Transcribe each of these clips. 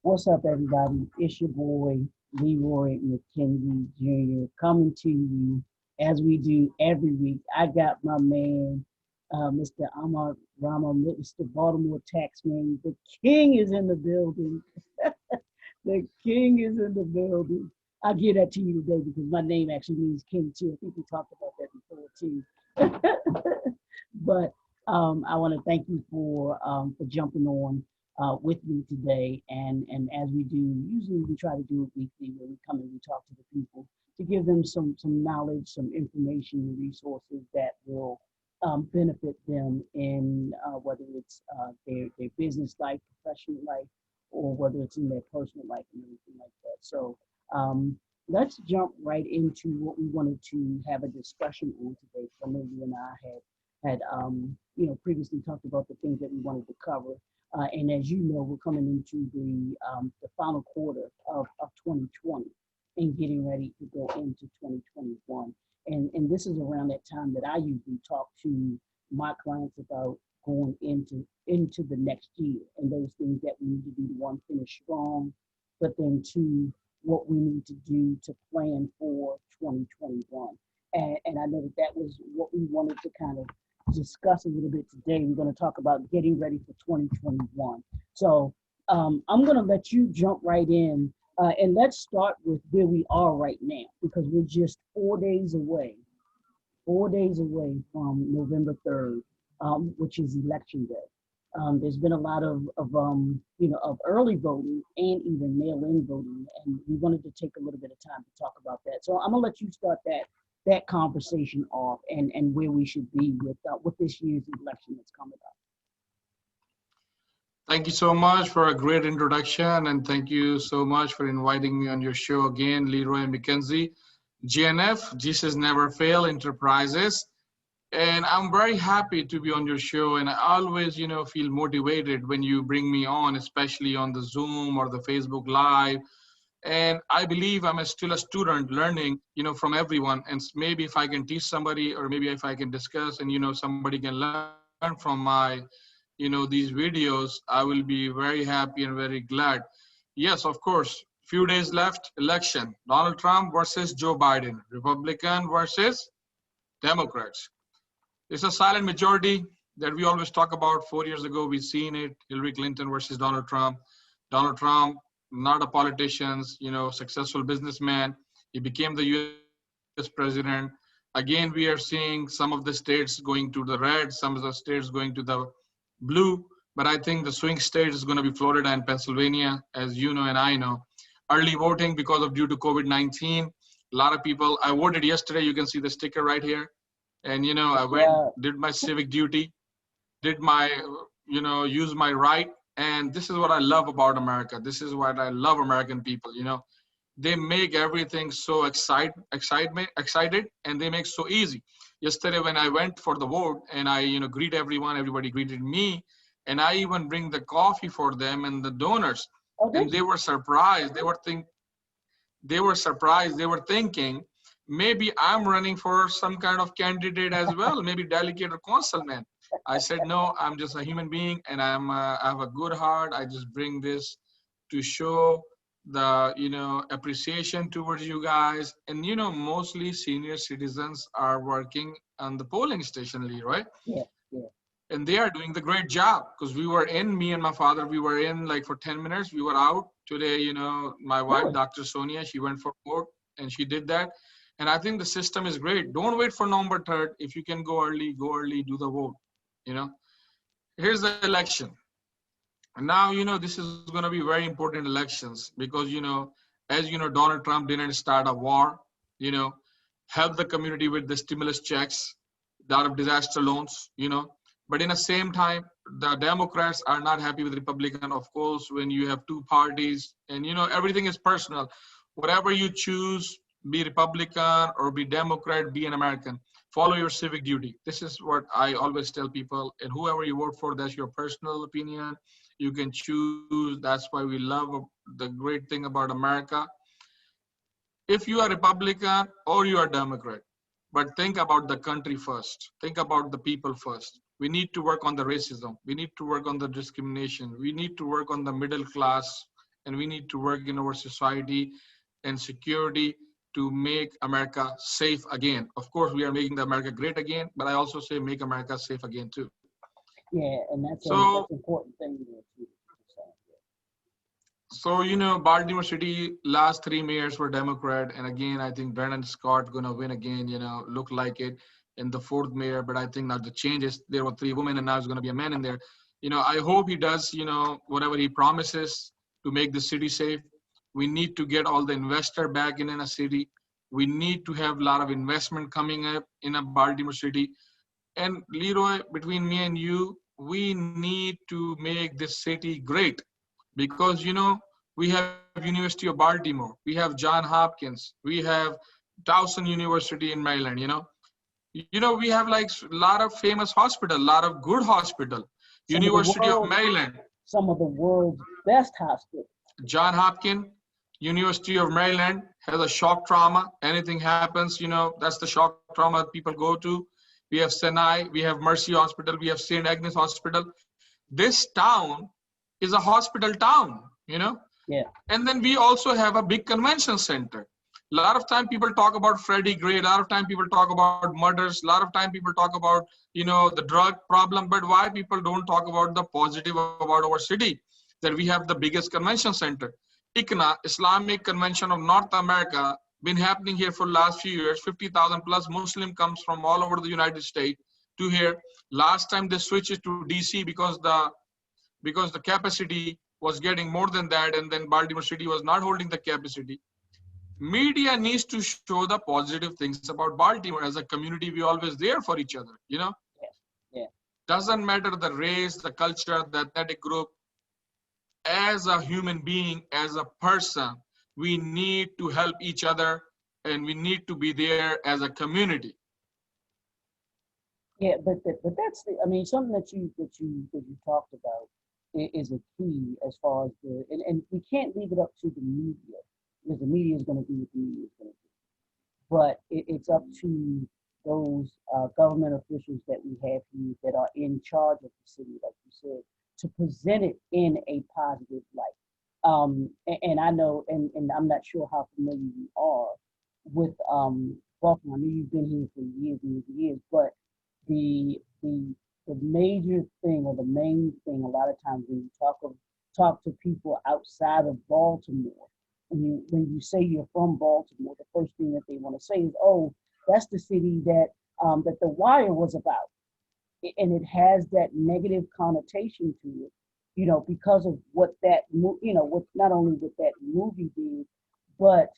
What's up, everybody? It's your boy, Leroy McKenzie Jr., coming to you as we do every week. I got my man, Mr. Ahmad Rama, Mr. Baltimore Tax Man. The king is in the building. The king is in the building. I'll give that to you today because my name actually means king too. I think we talked about that before too. But I want to thank you for jumping on with me today. And as we do, usually we try to do it weekly where we come and we talk to the people to give them some knowledge, some information, and resources that will benefit them in whether it's their business life, professional life, or whether it's in their personal life and everything like that. So um, let's jump right into what we wanted to have a discussion on today. So I know you and I had previously talked about the things that we wanted to cover. And as you know, we're coming into the final quarter of 2020 and getting ready to go into 2021. And this is around that time that I usually talk to my clients about going into the next year and those things that we need to do to one, finish strong, but then two, what we need to do to plan for 2021. And I know that that was what we wanted to kind of discuss a little bit today. We're going to talk about getting ready for 2021. So I'm going to let you jump right in and let's start with where we are right now because we're just 4 days away from November 3rd, which is election day. There's been a lot of early voting and even mail-in voting, and we wanted to take a little bit of time to talk about that. So I'm gonna let you start that conversation off and where we should be with this year's election that's coming up. Thank you so much for a great introduction, and thank you so much for inviting me on your show again, Leroy McKenzie, GNF, Jesus Never Fail Enterprises. And I'm very happy to be on your show, and I always, feel motivated when you bring me on, especially on the Zoom or the Facebook Live. And I believe I'm still a student learning, from everyone. And maybe if I can teach somebody, or maybe if I can discuss and, somebody can learn from my, these videos, I will be very happy and very glad. Yes, of course, few days left, election, Donald Trump versus Joe Biden, Republican versus Democrats. It's a silent majority that we always talk about. 4 years ago, we've seen it, Hillary Clinton versus Donald Trump. Donald Trump, not a politician, successful businessman. He became the US president. Again, we are seeing some of the states going to the red, some of the states going to the blue. But I think the swing state is going to be Florida and Pennsylvania, as you know and I know. Early voting because of due to COVID-19. A lot of people, I voted yesterday. You can see the sticker right here. And, I went, did my civic duty, did my, use my right. And this is what I love about America. This is what I love American people, they make everything so excited, and they make so easy. Yesterday, when I went for the vote and I, greet everyone, everybody greeted me, and I even bring the coffee for them and the donors. And they were surprised. They were surprised. They were thinking, maybe I'm running for some kind of candidate as well, maybe delegate or councilman. I said, no, I'm just a human being, and I have a good heart. I just bring this to show the appreciation towards you guys. And mostly senior citizens are working on the polling station, right? Yeah, yeah. And they are doing the great job, because me and my father, we were in like for 10 minutes. We were out today. My wife, Really? Dr. Sonia, she went for vote and she did that. And I think the system is great. Don't wait for November 3rd. If you can go early, do the vote. Here's the election. And now, this is going to be very important elections because, as you know, Donald Trump didn't start a war, help the community with the stimulus checks, a lot of disaster loans, But in the same time, the Democrats are not happy with Republican. Of course, when you have two parties and, everything is personal. Whatever you choose, be Republican or be Democrat, be an American. Follow your civic duty. This is what I always tell people. And whoever you vote for, that's your personal opinion. You can choose. That's why we love the great thing about America. If you are Republican or you are Democrat, but think about the country first. Think about the people first. We need to work on the racism. We need to work on the discrimination. We need to work on the middle class and we need to work in our society and security to make America safe again. Of course, we are making the America great again, but I also say make America safe again too. Yeah, and So, that's an important thing there too. Baltimore City last three mayors were Democrat, and again, I think Brandon Scott gonna win again. Look like it in the fourth mayor, but I think now the changes. There were three women, and now it's gonna be a man in there. I hope he does. Whatever he promises to make the city safe. We need to get all the investor back in a city. We need to have a lot of investment coming up in a Baltimore City. And Leroy, between me and you, we need to make this city great because we have University of Baltimore, we have John Hopkins, we have Towson University in Maryland. We have like a lot of famous hospital, a lot of good hospital. Some of the University of world, Maryland, some of the world's best hospitals. John Hopkins, University of Maryland has a shock trauma. Anything happens, that's the shock trauma people go to. We have Sinai, we have Mercy Hospital, we have St. Agnes Hospital. This town is a hospital town, Yeah. And then we also have a big convention center. A lot of time people talk about Freddie Gray, a lot of time people talk about murders, a lot of time people talk about, the drug problem, but why people don't talk about the positive about our city, that we have the biggest convention center. ICNA, Islamic Convention of North America, been happening here for last few years. 50,000 plus Muslim comes from all over the United States to here. Last time they switched it to DC because the capacity was getting more than that, and then Baltimore City was not holding the capacity. Media needs to show the positive things about Baltimore. As a community, we always there for each other, Yeah. Yeah. Doesn't matter the race, the culture, the ethnic group. As a human being, as a person, we need to help each other, and we need to be there as a community. Yeah, but that's the. I mean, something that you talked about is a key as far as and we can't leave it up to the media because the media is going to do what the media is going to do. But it's up to those government officials that we have here that are in charge of the city, like you said, to present it in a positive light. And I know, and I'm not sure how familiar you are with Baltimore. I know you've been here for years and years and years, but the the the major thing or the main thing a lot of times when you talk to people outside of Baltimore, when you say you're from Baltimore, the first thing that they want to say is, "Oh, that's the city that the Wire was about," and it has that negative connotation to it, because of what what not only what that movie did, but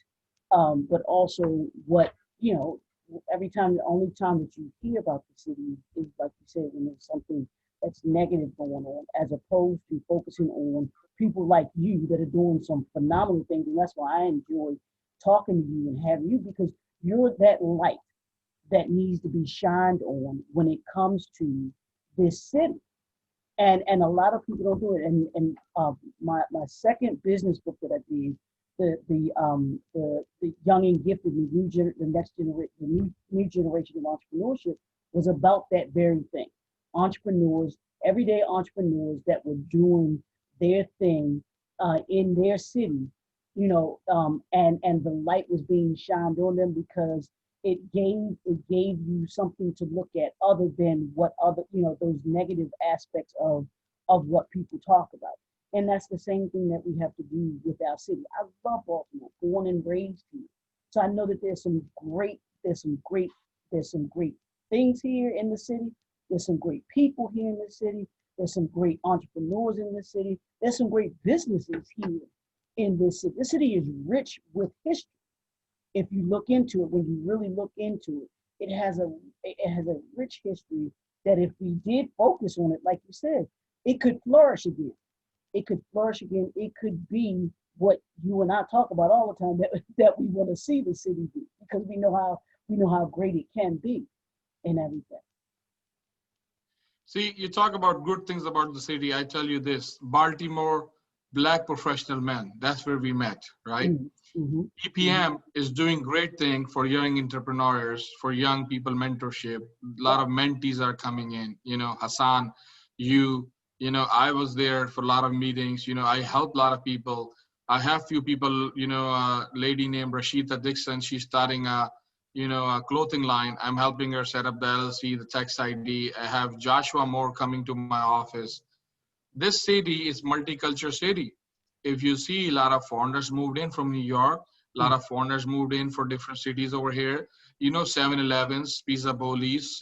but also what you know the only time that you hear about the city is like you said when there's something that's negative going on, as opposed to focusing on people like you that are doing some phenomenal things. And that's why I enjoy talking to you and having you, because you're that light that needs to be shined on when it comes to this city. And a lot of people don't do it. And my second business book that I did, the young and gifted, the next generation, the new generation of entrepreneurship, was about that very thing. Entrepreneurs, everyday entrepreneurs that were doing their thing in their city, and the light was being shined on them because it gave you something to look at other than what other those negative aspects of what people talk about. And that's the same thing that we have to do with our city. I love Baltimore, born and raised here. So I know that there's some great things here in the city. There's some great people here in the city. There's some great entrepreneurs in the city. There's some great businesses here in this city. This city is rich with history. If you look into it, when you really look into it, it has a rich history that if we did focus on it, like you said, it could flourish again. It could flourish again. It could be what you and I talk about all the time, that we want to see the city be, because we know how great it can be and everything. See, you talk about good things about the city. I tell you this, Baltimore Black Professional Men, that's where we met, right? Mm-hmm. EPM is doing great thing for young entrepreneurs, for young people mentorship. A lot of mentees are coming in, Hassan, I was there for a lot of meetings, I help a lot of people. I have few people, a lady named Rashida Dixon. She's starting a clothing line. I'm helping her set up the LLC, the tax ID. I have Joshua Moore coming to my office. This city is multicultural city. If you see, a lot of foreigners moved in from New York, a lot of foreigners moved in for different cities over here. 7-Elevens, Pizza Bolis,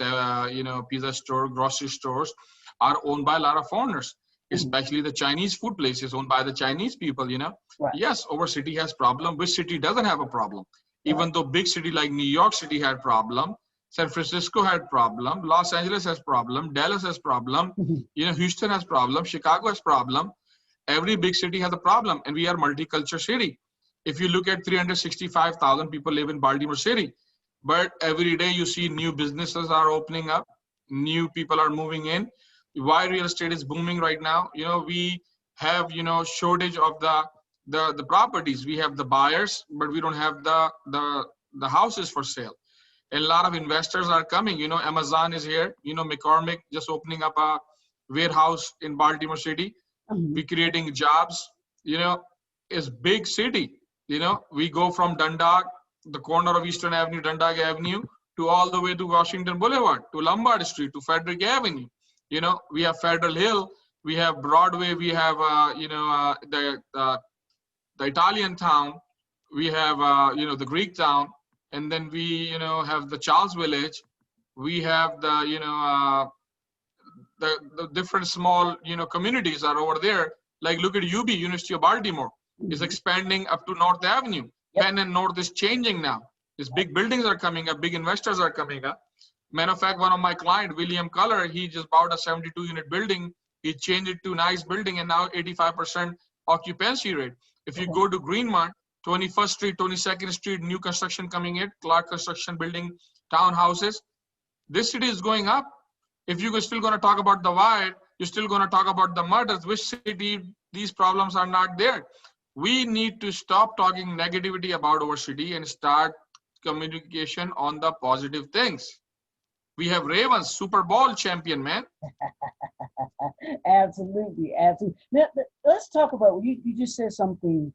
pizza store, grocery stores are owned by a lot of foreigners, Mhm. especially the Chinese food places owned by the Chinese people. Right, Yes, our city has problem. Which city doesn't have a problem? right. Even though big city like New York City had problem, San Francisco had problem, Los Angeles has problem, Dallas has problem, Mhm. Houston has problem, Chicago has problem. Every big city has a problem, and we are multicultural city. If you look at 365,000 people live in Baltimore City, but every day you see new businesses are opening up, new people are moving in. Why real estate is booming right now? We have shortage of the properties. We have the buyers, but we don't have the houses for sale. A lot of investors are coming. Amazon is here. McCormick just opening up a warehouse in Baltimore City. Mhm. We creating jobs. you know it's big city. We go from Dundalk, the corner of Eastern Avenue, Dundalk Avenue, to all the way to Washington Boulevard, to Lombard Street, to Frederick Avenue. We have Federal Hill, we have Broadway, we have the Italian town, we have the Greek town, and then we have the Charles Village. We have the different small communities are over there. Like look at UB, University of Baltimore, is Mhm. expanding up to North Avenue. Yep. Penn and North is changing now. These big buildings are coming up, big investors are coming up. Matter of fact, one of my client, William Color, he just bought a 72 unit building. He changed it to nice building, and now 85% occupancy rate. If you Okay. go to Greenmont, 21st Street, 22nd Street, new construction coming in, Clark Construction building townhouses. This city is going up. If you're still going to talk about the why, you're still going to talk about the murders. Which city these problems are not there? We need to stop talking negativity about our city and start communication on the positive things. We have Ravens, Super Bowl champion, man. Absolutely, absolutely. Now, let's talk about you just said something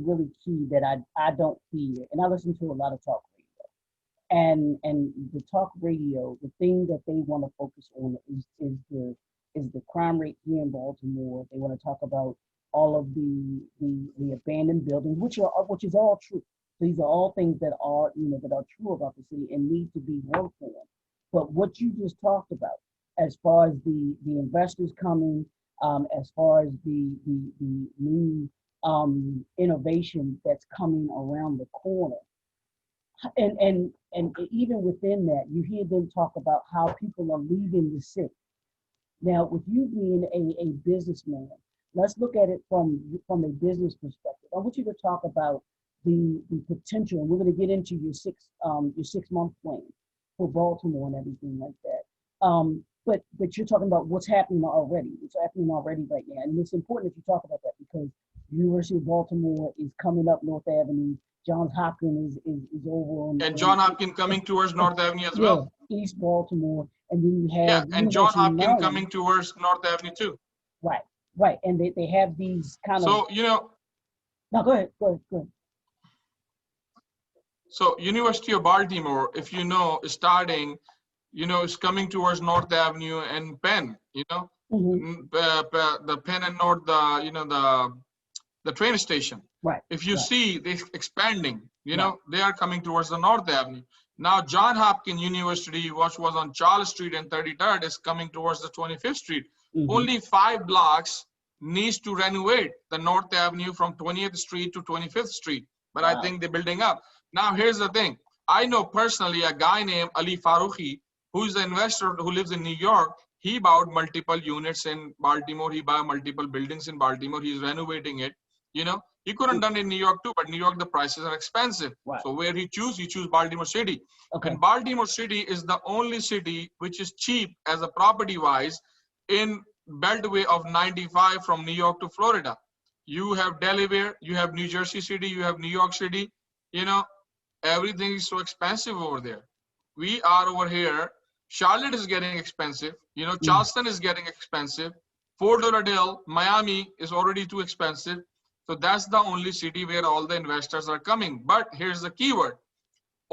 really key that I don't hear, and I listen to a lot of talk radio, and the talk radio, the thing that they want to focus on is the crime rate here in Baltimore. They want to talk about all of the abandoned buildings, which is all true. These are all things that are true about the city and need to be worked on. But what you just talked about, as far as the investors coming, as far as the new innovation that's coming around the corner, and even within that, you hear them talk about how people are leaving the city. Now, with you being a businessman, let's look at it from a business perspective. I want you to talk about the potential, and we're going to get into your 6 month plan for Baltimore and everything like that. But you're talking about what's happening already. What's happening already right now, and it's important that you talk about that because University of Baltimore is coming up North Avenue. Johns Hopkins is over And on John Hopkins coming towards North Avenue as yeah, well. East Baltimore, and then you Yeah, have and John University of Hopkins Maryland. coming towards North Avenue too. Right, right, and they have these kind of. So, No, go ahead, go ahead, go ahead. so University of Baltimore, if you know, is starting, is coming towards North Avenue and Penn. Hmm. The Penn and North, the train station. Right, If you right, see they expanding, right. they are coming towards the North Avenue. Now, John Hopkins University, which was on Charles Street and 33rd, is coming towards the 25th Street. Hmm. Only 5 blocks needs to renovate the North Avenue from 20th Street to 25th Street. But I Wow. think they're building up. Now, here's the thing. I know personally a guy named Ali Farouqi, who is an investor who lives in New York. He bought multiple units in Baltimore. He bought multiple buildings in Baltimore. He's renovating it. He couldn't done it in New York too, but New York, the prices are expensive. Right. So where he choose Baltimore City. Okay. And Baltimore City is the only city which is cheap as a property wise in beltway of 95 from New York to Florida. You have Delaware, you have New Jersey City, you have New York City. You know, everything is so expensive over there. We are over here. Charlotte is getting expensive. Mm. Charleston is getting expensive. Fort Lauderdale, Miami is already too expensive. So that's the only city where all the investors are coming. But here's the keyword.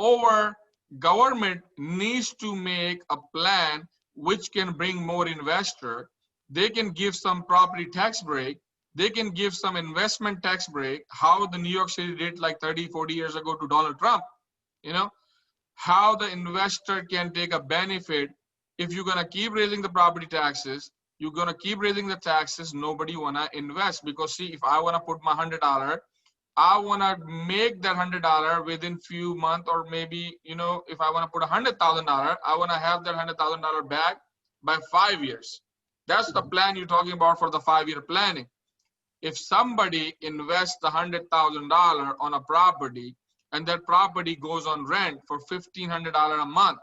Our government needs to make a plan which can bring more investor. They can give some property tax break. They can give some investment tax break, how the New York City did like 30, 40 years ago to Donald Trump. You know, how the investor can take a benefit. If you're going to keep raising the property taxes, you're going to keep raising the taxes, nobody want to invest. Because see, if I want to put my $100, I want to make that $100 within few months, or maybe, you know, if I want to put $100,000, I want to have that $100,000 back by 5 years. That's the plan you're talking about for the 5-year planning. If somebody invests the $100,000 on a property, and that property goes on rent for $1,500 a month,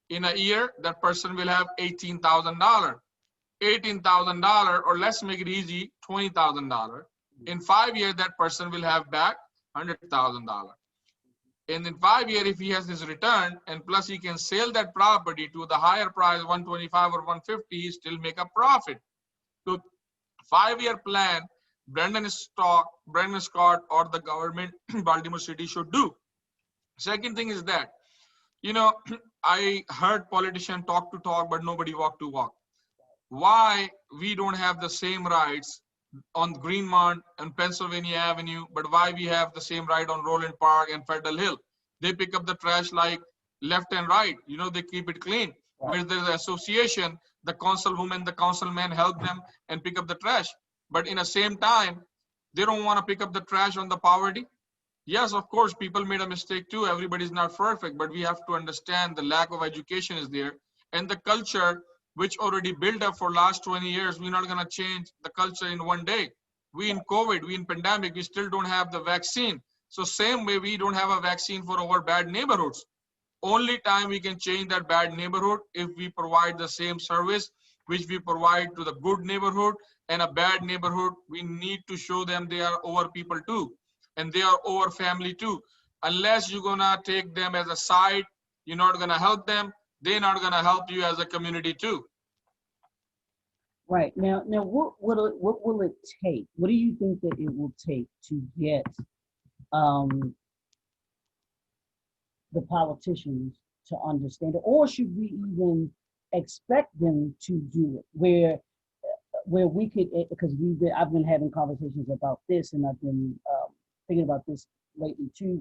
in a year, that person will have $18,000. $18,000, or let's make it easy, $20,000. In 5 years, that person will have back $100,000. And in 5 years, if he has his return, and plus he can sell that property to the higher price, 125 or 150, he still make a profit. So 5-year plan, Brandon Scott or the government, Baltimore City should do. Second thing is that, you know, I heard politicians talk to talk, but nobody walk to walk. Why we don't have the same rights on Greenmont and Pennsylvania Avenue, but why we have the same right on Roland Park and Federal Hill? They pick up the trash like left and right. You know, they keep it clean. Where there's an association, the councilwoman, the councilman help them and pick up the trash. But in the same time, they don't want to pick up the trash on the poverty. Yes, of course, people made a mistake too. Everybody's not perfect, but we have to understand the lack of education is there. And the culture, which already built up for last 20 years, we're not going to change the culture in one day. We in COVID, we in pandemic, we still don't have the vaccine. So same way, we don't have a vaccine for our bad neighborhoods. Only time we can change that bad neighborhood if we provide the same service which we provide to the good neighborhood. And a bad neighborhood, we need to show them they are our people too, and they are our family too. Unless you're gonna take them as a side, you're not gonna help them. They're not gonna help you as a community too. Right. Now, what will it take? What do you think that it will take to get um, the politicians to understand it, or should we even expect them to do it? Where we could, because I've been having conversations about this, and I've been thinking about this lately too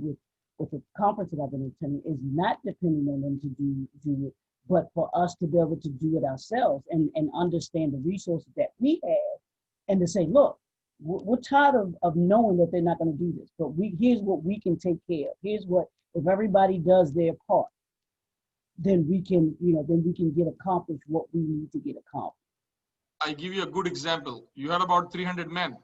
with the conference that I've been attending, is not depending on them to do it, but for us to be able to do it ourselves and understand the resources that we have, and to say, look, we're tired of knowing that they're not going to do this, but here's what we can take care of. Here's what, if everybody does their part, then we can, then we can get accomplished what we need to get accomplished. I give you a good example. You had about 300 men,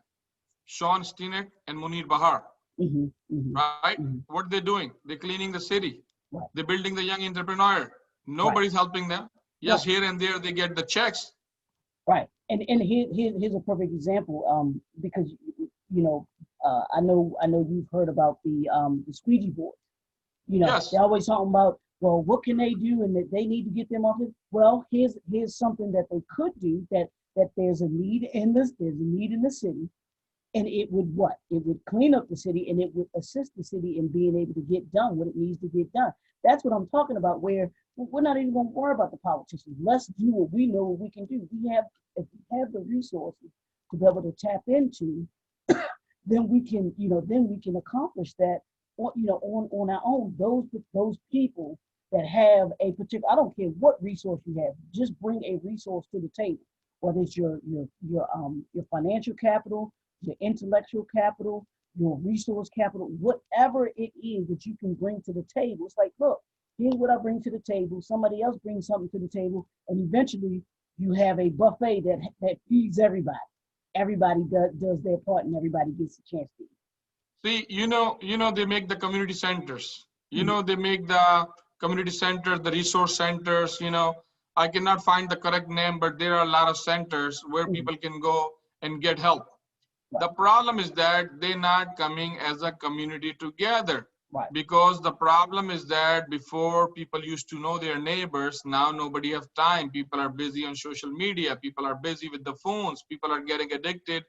Sean Stinnett and Munir Bahar, right? What they're doing? They're cleaning the city. Right. They're building the young entrepreneur. Nobody's helping them. Yes, here and there they get the checks. Right. And here's a perfect example. Because I know you've heard about the squeegee board. Yes. They're always talking about, well, what can they do, and that they need to get them off it. Well, here's something that they could do, that there's a need in this, there's a need in the city, and it would what? It would clean up the city, and it would assist the city in being able to get done what it needs to get done. That's what I'm talking about, where we're not even going to worry about the politicians. Let's do what we know what we can do. If we have the resources to be able to tap into, then we can accomplish that, on our own. Those people that have a particular, I don't care what resource you have, just bring a resource to the table, whether it's your financial capital, your intellectual capital, your resource capital, whatever it is that you can bring to the table. It's like, look, here's what I bring to the table. Somebody else brings something to the table, and eventually you have a buffet that feeds everybody. Everybody does their part, and everybody gets a chance to eat. See, they make the community centers. They make the community center, the resource centers. I cannot find the correct name, but there are a lot of centers where people can go and get help. Right. The problem is that they're not coming as a community together. Right. Because the problem is that before, people used to know their neighbors. Now nobody has time. People are busy on social media. People are busy with the phones. People are getting addicted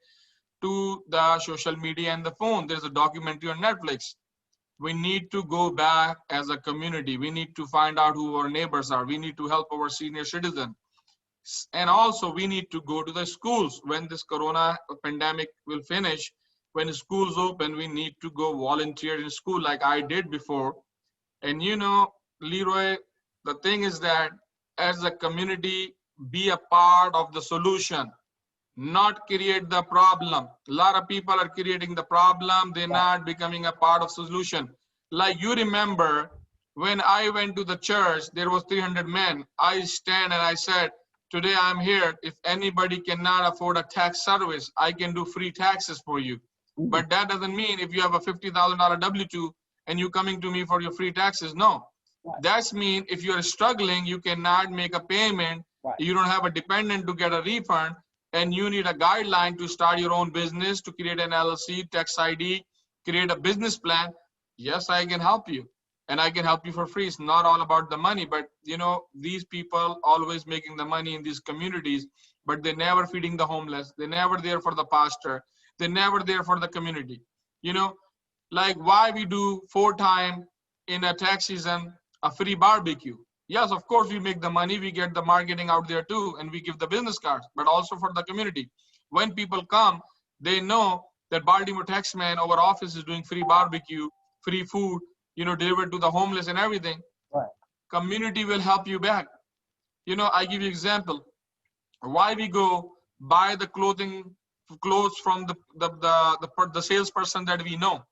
to the social media and the phone. There's a documentary on Netflix. We need to go back as a community. We need to find out who our neighbors are. We need to help our senior citizen. And also we need to go to the schools when this corona pandemic will finish. When schools open, we need to go volunteer in school like I did before. And Leroy, the thing is that as a community, be a part of the solution, not create the problem. A lot of people are creating the problem. They're not becoming a part of solution. Like you remember when I went to the church, there was 300 men. I stand and I said, today I'm here. If anybody cannot afford a tax service, I can do free taxes for you. But that doesn't mean if you have a $50,000 W-2 and you coming to me for your free taxes. No, that's mean if you're struggling, you cannot make a payment. You don't have a dependent to get a refund, and you need a guideline to start your own business, to create an LLC, tax ID, create a business plan. Yes, I can help you, and I can help you for free. It's not all about the money, but these people always making the money in these communities, but they're never feeding the homeless. They're never there for the pastor. They're never there for the community. Like why we do 4 times in a tax season a free barbecue. Yes, of course we make the money, we get the marketing out there too, and we give the business cards, but also for the community. When people come, they know that Baltimore Tax Man, our office is doing free barbecue, free food, delivered to the homeless and everything. Community will help you back. I give you example. Why we go buy the clothes from the salesperson that we know.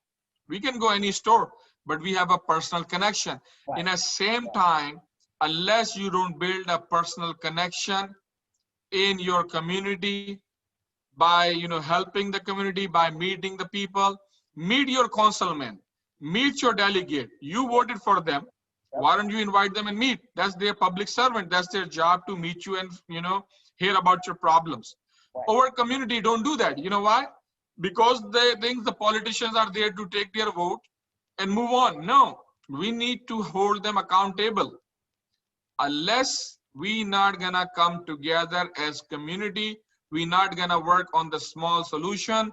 We can go any store, but we have a personal connection. In the same time, unless you don't build a personal connection in your community by helping the community, by meeting the people, meet your councilman, meet your delegate. You voted for them. Why don't you invite them and meet? That's their public servant. That's their job to meet you and hear about your problems. Our community don't do that. You know why? Because they think the politicians are there to take their vote and move on. No, we need to hold them accountable. Unless we not gonna come together as community, we not gonna work on the small solution,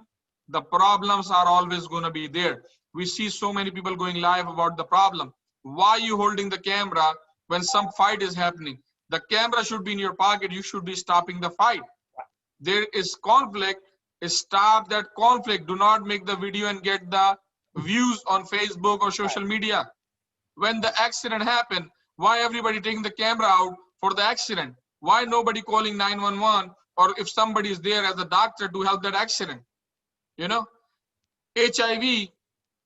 the problems are always gonna be there. We see so many people going live about the problem. Why are you holding the camera when some fight is happening? The camera should be in your pocket. You should be stopping the fight. There is conflict. Stop that conflict. Do not make the video and get the views on Facebook or social media. When the accident happened, why everybody taking the camera out for the accident? Why nobody calling 911, or if somebody is there as a doctor to help that accident? HIV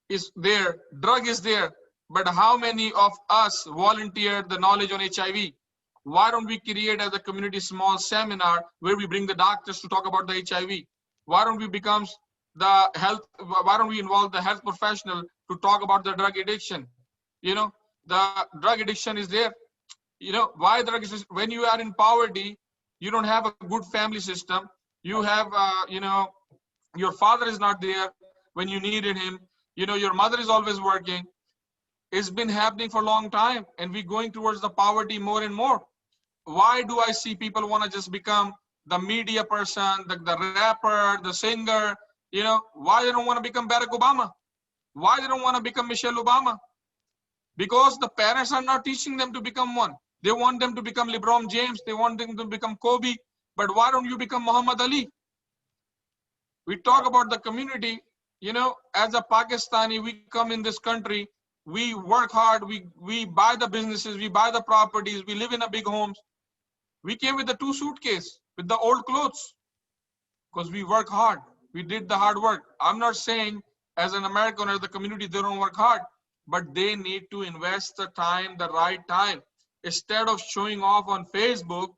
is there, drug is there, but how many of us volunteer the knowledge on HIV? Why don't we create as a community small seminar where we bring the doctors to talk about the HIV? Why don't we why don't we involve the health professional to talk about the drug addiction? The drug addiction is there. Why drug addiction? When you are in poverty, you don't have a good family system. You have, your father is not there when you needed him. Your mother is always working. It's been happening for a long time, and we're going towards the poverty more and more. Why do I see people want to just become the media person, the rapper, the singer? Why they don't want to become Barack Obama? Why they don't want to become Michelle Obama? Because the parents are not teaching them to become one. They want them to become LeBron James. They want them to become Kobe. But why don't you become Muhammad Ali? We talk about the community. As a Pakistani, we come in this country. We work hard. We buy the businesses. We buy the properties. We live in a big homes. We came with the 2 suitcases with the old clothes because we work hard. We did the hard work. I'm not saying as an American or the community, they don't work hard, but they need to invest the time, the right time. Instead of showing off on Facebook,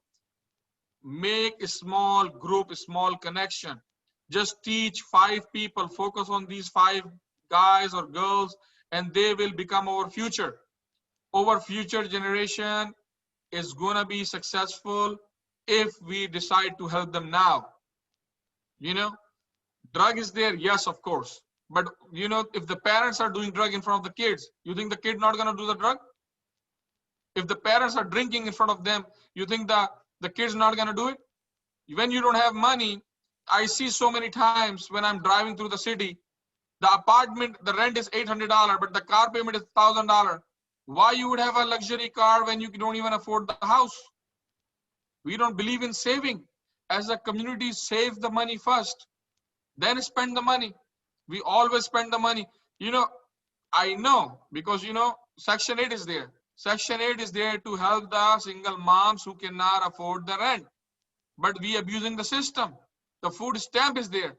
make a small group, a small connection. Just teach 5 people, focus on these 5 guys or girls, and they will become our future. Our future generation is gonna be successful if we decide to help them now. Drug is there, yes, of course. But if the parents are doing drug in front of the kids, you think the kid not gonna do the drug? If the parents are drinking in front of them, you think the kid's not gonna do it? When you don't have money, I see so many times when I'm driving through the city, the apartment, the rent is $800, but the car payment is $1,000. Why you would have a luxury car when you don't even afford the house? We don't believe in saving. As a community, save the money first, then spend the money. We always spend the money. You know, I know because Section 8 is there. Section 8 is there to help the single moms who cannot afford the rent. But we abusing the system. The food stamp is there.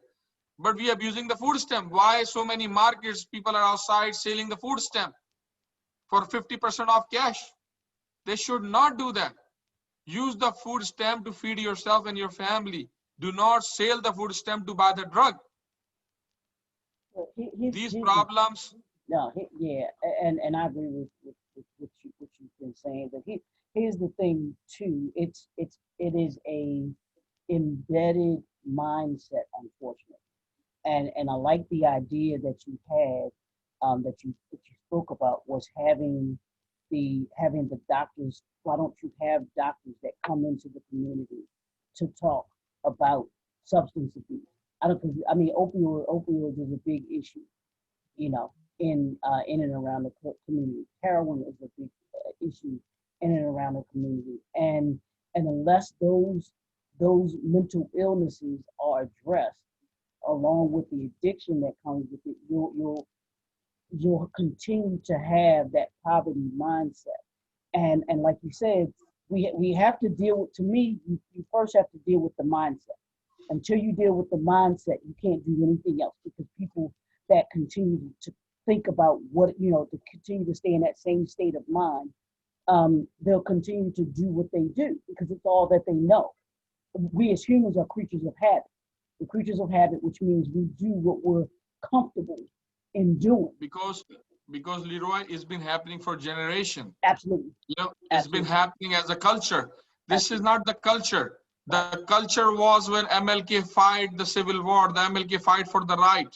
But we abusing the food stamp. Why so many markets, people are outside selling the food stamp for 50% off cash? They should not do that. Use the food stamp to feed yourself and your family. Do not sell the food stamp to buy the drug. These problems. No, yeah, and I agree with what you've been saying. But here's the thing too. It is a embedded mindset, unfortunately. And I like the idea that you had, that you spoke about, was having the doctors. Why don't you have doctors that come into the community to talk about substance abuse? I mean, opioids is a big issue, you know, in and around the community. Heroin is a big issue in and around the community, and unless those mental illnesses are addressed, along with the addiction that comes with it, you'll continue to have that poverty mindset. And like you said, we have to deal with. To me, you first have to deal with the mindset. Until you deal with the mindset, you can't do anything else, because people that continue to think about to continue to stay in that same state of mind, they'll continue to do what they do because it's all that they know. We as humans are creatures of habit. We're creatures of habit, which means we do what we're comfortable in doing. Because Leroy, it's been happening for generation. Absolutely. It's been happening as a culture. This is not the culture. The culture was when MLK fight the Civil War, the MLK fight for the right.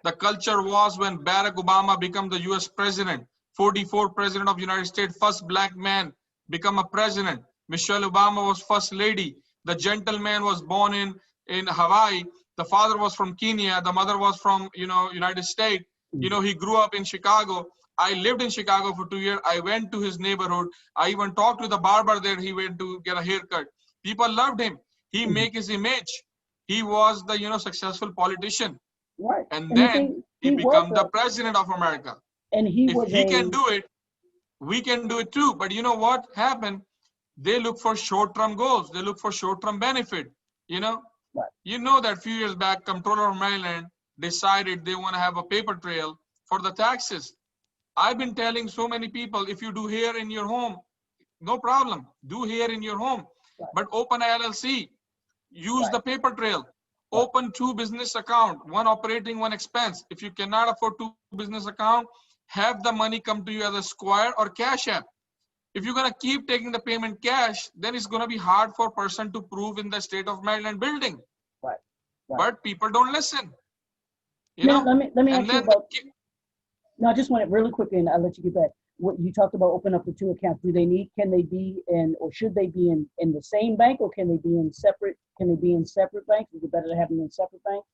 The culture was when Barack Obama became the US president, 44 president of United States, first black man become a president. Michelle Obama was first lady. The gentleman was born in Hawaii. The father was from Kenya. The mother was from, United States. He grew up in Chicago. I lived in Chicago for 2 years. I went to his neighborhood. I even talked to the barber there. He went to get a haircut. People loved him. He make his image. He was the, successful politician. Right. And then he became the president of America. And if he can do it, we can do it too. But you know what happened? They look for short-term goals. They look for short-term benefit. Right. You know that few years back, Comptroller of Maryland decided they want to have a paper trail for the taxes. I've been telling so many people, if you do here in your home, no problem. Do here in your home. Right. But open a LLC. Use the paper trail. Open 2 business account, one operating, one expense. If you cannot afford 2 business account, have the money come to you as a Square or Cash App. If you're going to keep taking the payment cash, then it's going to be hard for a person to prove in the state of Maryland building. Right. But people don't listen. Let me ask you about. No, I just want it really quickly, and I'll let you get back. What you talked about, open up the 2 accounts. Can they be in, or should they be in the same bank, or can they be in separate? Can they be in separate banks? Is it better to have them in separate banks?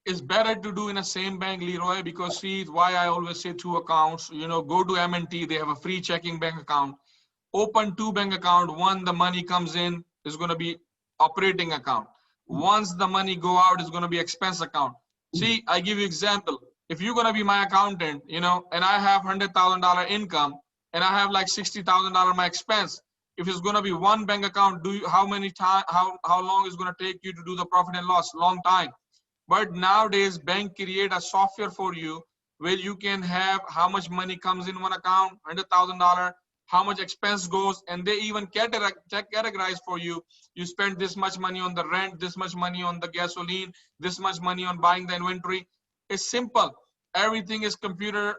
It's better to do in a same bank, Leroy, because see why I always say 2 accounts. Go to M&T. They have a free checking bank account. Open 2 bank account. One, the money comes in, is going to be operating account. Once the money go out, is going to be expense account. See, I give you example. If you're going to be my accountant, and I have $100,000 income and I have like $60,000 my expense, if it's going to be one bank account, how long is going to take you to do the profit and loss? Long time. But nowadays, bank create a software for you where you can have how much money comes in one account, $100,000, how much expense goes, and they even categorize for you. You spend this much money on the rent, this much money on the gasoline, this much money on buying the inventory. It's simple. Everything is computer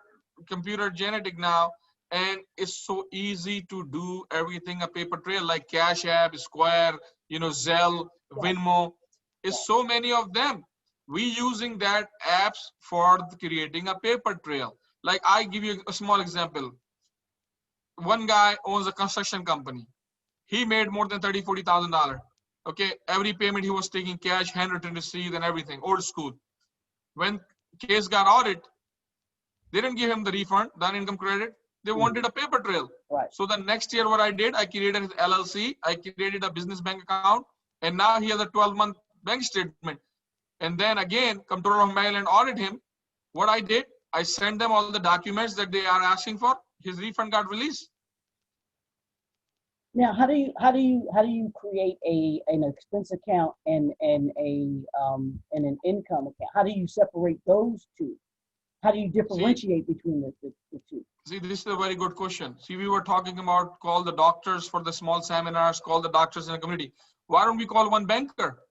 genetic now, and it's so easy to do everything a paper trail like Cash App, Square, Zelle, Venmo. It's so many of them. We using that apps for creating a paper trail. Like I give you a small example. One guy owns a construction company. He made more than $30,000, $40,000. Okay, every payment he was taking cash, handwritten receipt, and everything, old school. When case got audit, they didn't give him the refund, the income credit. They wanted a paper trail. Right. So the next year, what I did, I created his LLC, I created a business bank account, and now he has a 12-month bank statement. And then again, Comptroller of Maryland audit him. What I did, I sent them all the documents that they are asking for. His refund got released. Now, how do you create an expense account and an income account? How do you separate those two? How do you See, differentiate between the two? See, this is a very good question. See, we were talking about call the doctors for the small seminars, call the doctors in the community. Why don't we call one banker?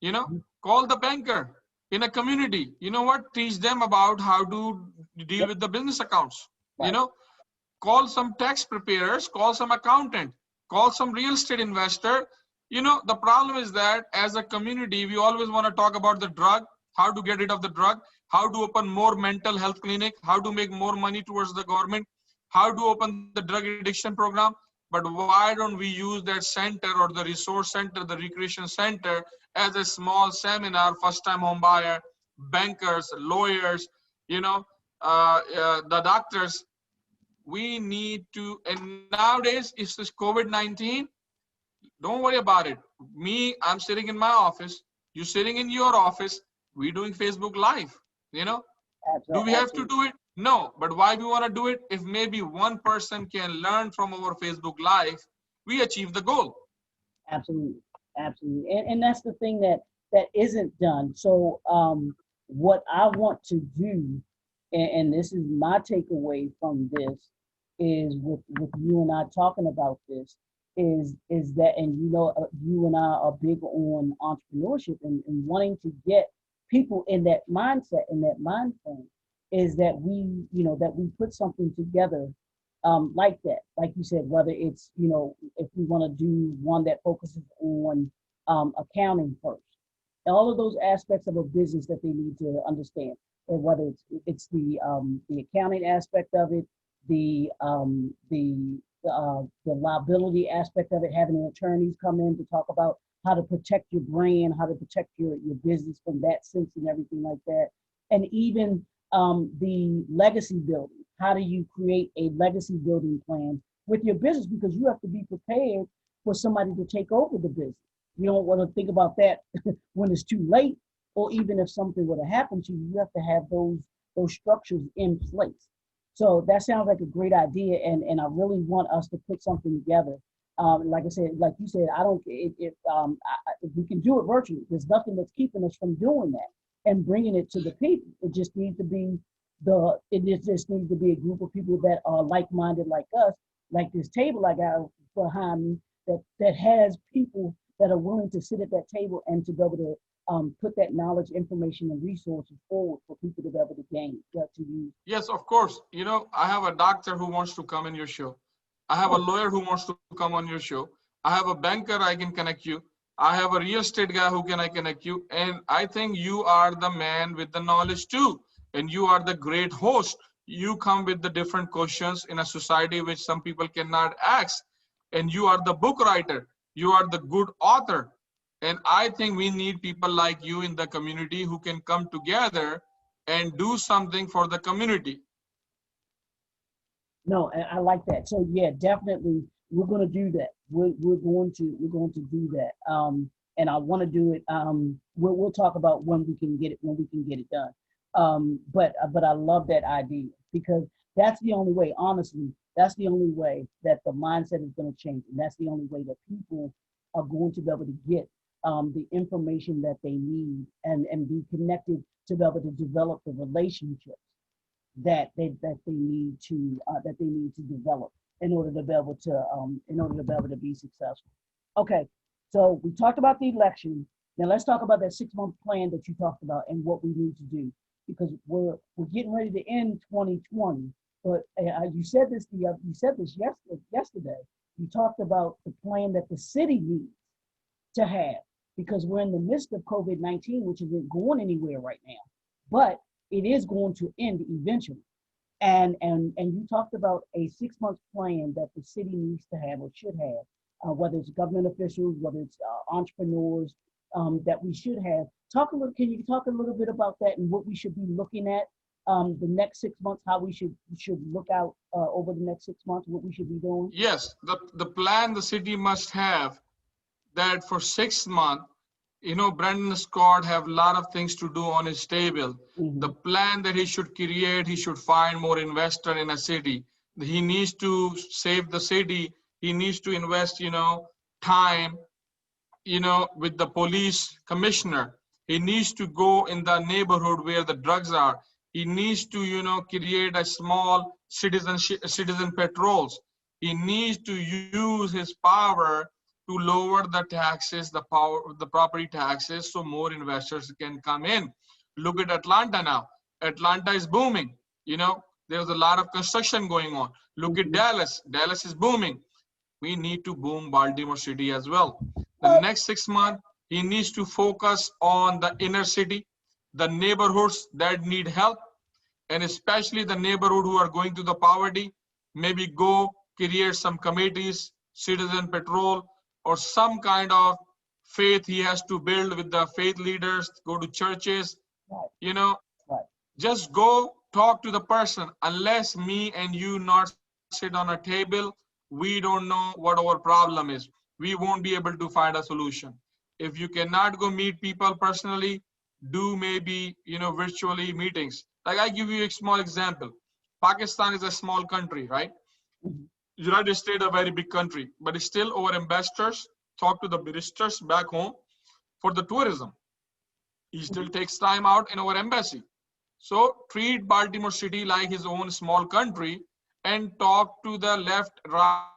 You know, Mhm. call the banker in a community. You know what? Teach them about how to deal Yep. with the business accounts. You Right. know, call some tax preparers, call some accountant, call some real estate investor. You know, the problem is that as a community, we always want to talk about the drug, how to get rid of the drug, how to open more mental health clinic, how to make more money towards the government, how to open the drug addiction program. But why don't we use that center or the resource center, the recreation center as a small seminar, first time home buyer, bankers, lawyers, you know, the doctors. We need to, and nowadays it's this COVID-19. Don't worry about it. Me, I'm sitting in my office, you sitting in your office, we doing Facebook live. You know, do we have to Absolutely. do it? No. But why we want to do it? If maybe one person can learn from our Facebook live, we achieve the goal. Absolutely. Absolutely. And that's the thing that isn't done. So what I want to do, and this is my takeaway from this, is with you and I talking about this, is that, and you and I are big on entrepreneurship and wanting to get people in that mindset, in that mind frame, is that we put something together like that. Like you said, whether it's, if we want to do one that focuses on accounting first, all of those aspects of a business that they need to understand, and whether it's the accounting aspect of it, the liability aspect of it, having attorneys come in to talk about how to protect your brand, how to protect your business from that sense and everything like that, and even the legacy building. How do you create a legacy building plan with your business? Because you have to be prepared for somebody to take over the business. You don't want to think about that when it's too late, or even if something were to happen to you, you have to have those structures in place. So that sounds like a great idea, and I really want us to put something together. Like I said, like you said, I don't if we can do it virtually. There's nothing that's keeping us from doing that and bringing it to the people. It just needs to be just needs to be a group of people that are like-minded like us, like this table I got behind me, that has people that are willing to sit at that table and to be able to put that knowledge, information, and resources forward for people to be able to gain, to use. Yes, of course. You know, I have a doctor who wants to come in your show. I have a Oh, lawyer who wants to come on your show. I have a banker I can connect you. I have a real estate guy who can I connect you. And I think you are the man with the knowledge too. And you are the great host. You come with the different questions in a society which some people cannot ask. And you are the book writer. You are the good author. And I think we need people like you in the community who can come together and do something for the community. no, I like that. So yeah, definitely, we're going to do that. We're going to do that. And I want to do it. We'll talk about when we can get it done. But I love that idea, because that's the only way. Honestly, that's the only way that the mindset is going to change, and that's the only way that people are going to be able to get the information that they need, and be connected to be able to develop the relationships that they need to develop in order to be successful. Okay, so we talked about the election. Now let's talk about that 6 month plan that you talked about and what we need to do, because we're getting ready to end 2020. But you said this yesterday. You talked about the plan that the city needs to have, because we're in the midst of COVID-19, which isn't going anywhere right now, but it is going to end eventually. And you talked about a 6 month plan that the city needs to have or should have. whether it's government officials, whether it's entrepreneurs, that we should have. Can you talk a little bit about that and what we should be looking at the next 6 months, how we should look out over the next 6 months, what we should be doing? Yes, the plan the city must have that for 6 months, Brandon Scott have a lot of things to do on his table. The plan that he should create, he should find more investor in a city. He needs to save the city. He needs to invest, time, with the police commissioner. He needs to go in the neighborhood where the drugs are. He needs to, create a small citizen patrols. He needs to use his power to lower the taxes, the property taxes, so more investors can come in. Look at Atlanta now. Atlanta is booming. There's a lot of construction going on. Look at Dallas. Dallas is booming. We need to boom Baltimore City as well. The next 6 months, he needs to focus on the inner city, the neighborhoods that need help, and especially the neighborhood who are going to the poverty. Maybe go create some committees, citizen patrol, or some kind of faith he has to build with the faith leaders, go to churches, Right. you know, Right. just go talk to the person. Unless me and you not sit on a table, we don't know what our problem is. We won't be able to find a solution. If you cannot go meet people personally, do maybe, virtually meetings. Like I give you a small example. Pakistan is a small country, right? Mhm. United States a very big country, but still our ambassadors talk to the ministers back home for the tourism. He still takes time out in our embassy. So treat Baltimore City like his own small country and talk to the left, right,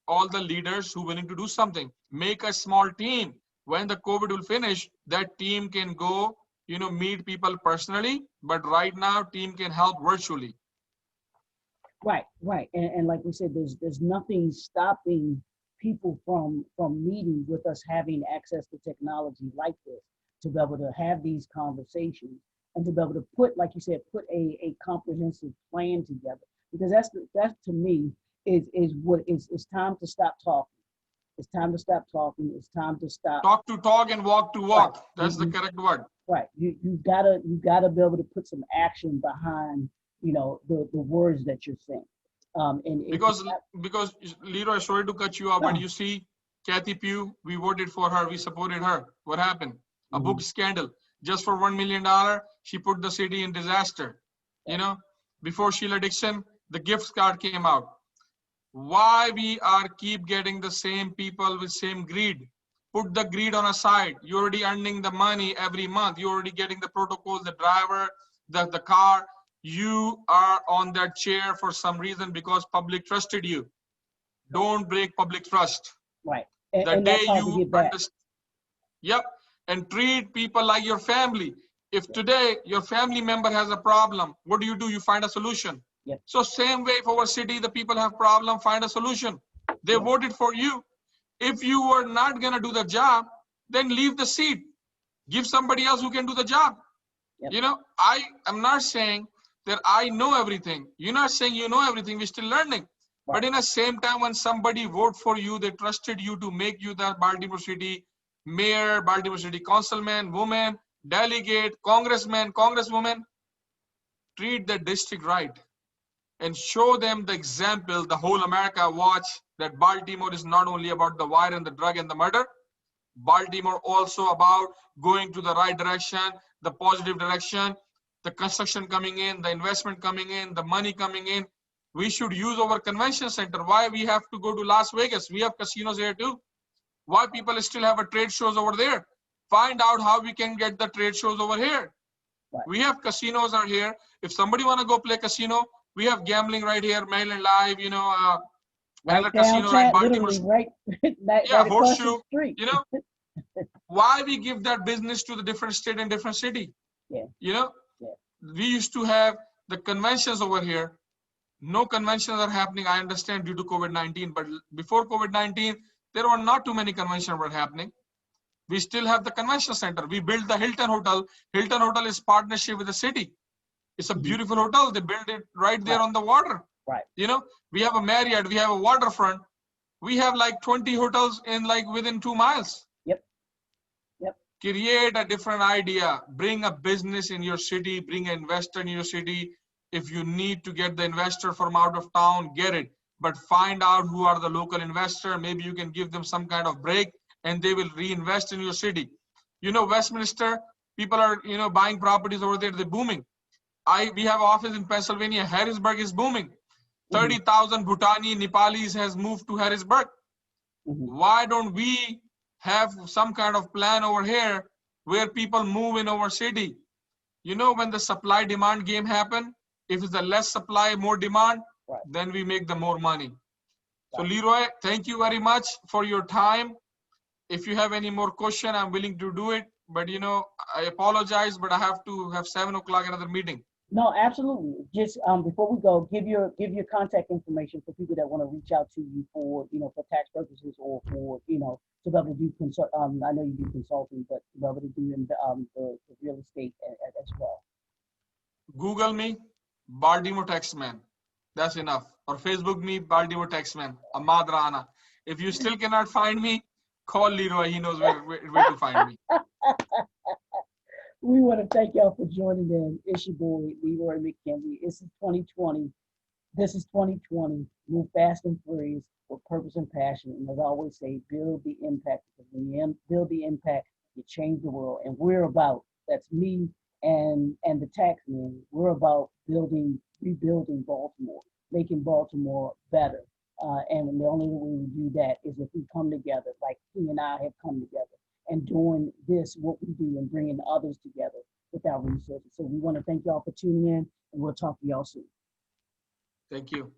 all the leaders who willing to do something. Make a small team. When the COVID will finish, that team can go, meet people personally. But right now, team can help virtually. Right. And like we said, there's nothing stopping people from meeting with us having access to technology like this to be able to have these conversations and to be able to put, like you said, put a comprehensive plan together. Because that's to me is what it's time to stop talking. It's time to stop talking. It's time to stop. Talk to talk and walk to Right. walk. That's the correct word. Right. You gotta be able to put some action behind the words that you're saying. And if Because because Leroy, sorry to cut you off, but no, you see, Kathy Pugh, we voted for her, we supported her. What happened? A book mhm, scandal. Just for $1 million, she put the city in disaster. You know, before Sheila Dixon, the gift card came out. Why we are keep getting the same people with same greed? Put the greed on a side. You're already earning the money every month. You're already getting the protocols, the driver, the car. You are on that chair for some reason because public trusted you. Don't break public trust. right. The And day that's hard to you get back. understand, yep, and treat people like your family. If today your family member has a problem, what do? You find a solution. Yep. So same way for our city, the people have problem, find a solution. They Yep. voted for you. If you are not gonna do the job, then leave the seat. Give somebody else who can do the job. Yep. I am not saying that I know everything. You're not saying you know everything. We're still learning. But Right. in the same time, when somebody vote for you, they trusted you to make you the Baltimore City mayor, Baltimore City councilman, woman, delegate, congressman, congresswoman, treat the district right and show them the example the whole America watch that Baltimore is not only about the wire and the drug and the murder. Baltimore also about going to the right direction, the positive direction, the construction coming in, the investment coming in, the money coming in. We should use our convention center. Why we have to go to Las Vegas? We have casinos here too. Why people still have a trade shows over there? Find out how we can get the trade shows over here. Right. We have casinos are here. If somebody want to go play casino, we have gambling right here, Maryland Live, Right another down casino like chat, Baltimore. literally right, Yeah, right across the Horseshoe. street. You know, why we give that business to the different state and different city? Yeah. Yeah. We used to have the conventions over here. No conventions are happening. I understand due to COVID-19, but before COVID-19, there were not too many conventions were happening. We still have the convention center. We built the Hilton Hotel. Hilton Hotel is partnership with the city. It's a Mhm. beautiful hotel. They built it right there Right. on the water. Right. You know, we have a Marriott, we have a waterfront, we have like 20 hotels in like within 2 miles. Yep. Yep. Create a different idea, bring a business in your city, bring an investor in your city. If you need to get the investor from out of town, get it, but find out who are the local investor. Maybe you can give them some kind of break and they will reinvest in your city. You know, Westminster, people are, you know, buying properties over there, they're booming. We have office in Pennsylvania. Harrisburg is booming. Mm-hmm. 30,000 Bhutani Nepalis has moved to Harrisburg. Mm-hmm. Why don't we have some kind of plan over here where people move in our city? You know, when the supply demand game happen, if it's the less supply, more demand, Right. then we make the more money. So Right. Leroy, thank you very much for your time. If you have any more question, I'm willing to do it. But you know, I apologize, but I have to have 7 o'clock another meeting. No, absolutely. Just before we go, give your contact information for people that want to reach out to you for for tax purposes or for to be able to do consult. I know you do consulting, but to be able to do the real estate as well. Google me, Baltimore Tax Man. That's enough. Or Facebook me, Baltimore Tax Man. Ahmad Rana. If you still cannot find me, call Leroy. He knows where to find me. We want to thank y'all for joining in. It's your boy Leroy McKenzie. This is 2020. This is 2020. Move fast and furious with purpose and passion. And as I always say, build the impact. Because when you build the impact, you change the world. And we're about, that's me and the Taxman. We're about rebuilding Baltimore, making Baltimore better. And the only way we do that is if we come together, like he and I have come together, and doing this, what we do, and bringing others together with our resources. So we want to thank y'all for tuning in, and we'll talk to y'all soon. Thank you.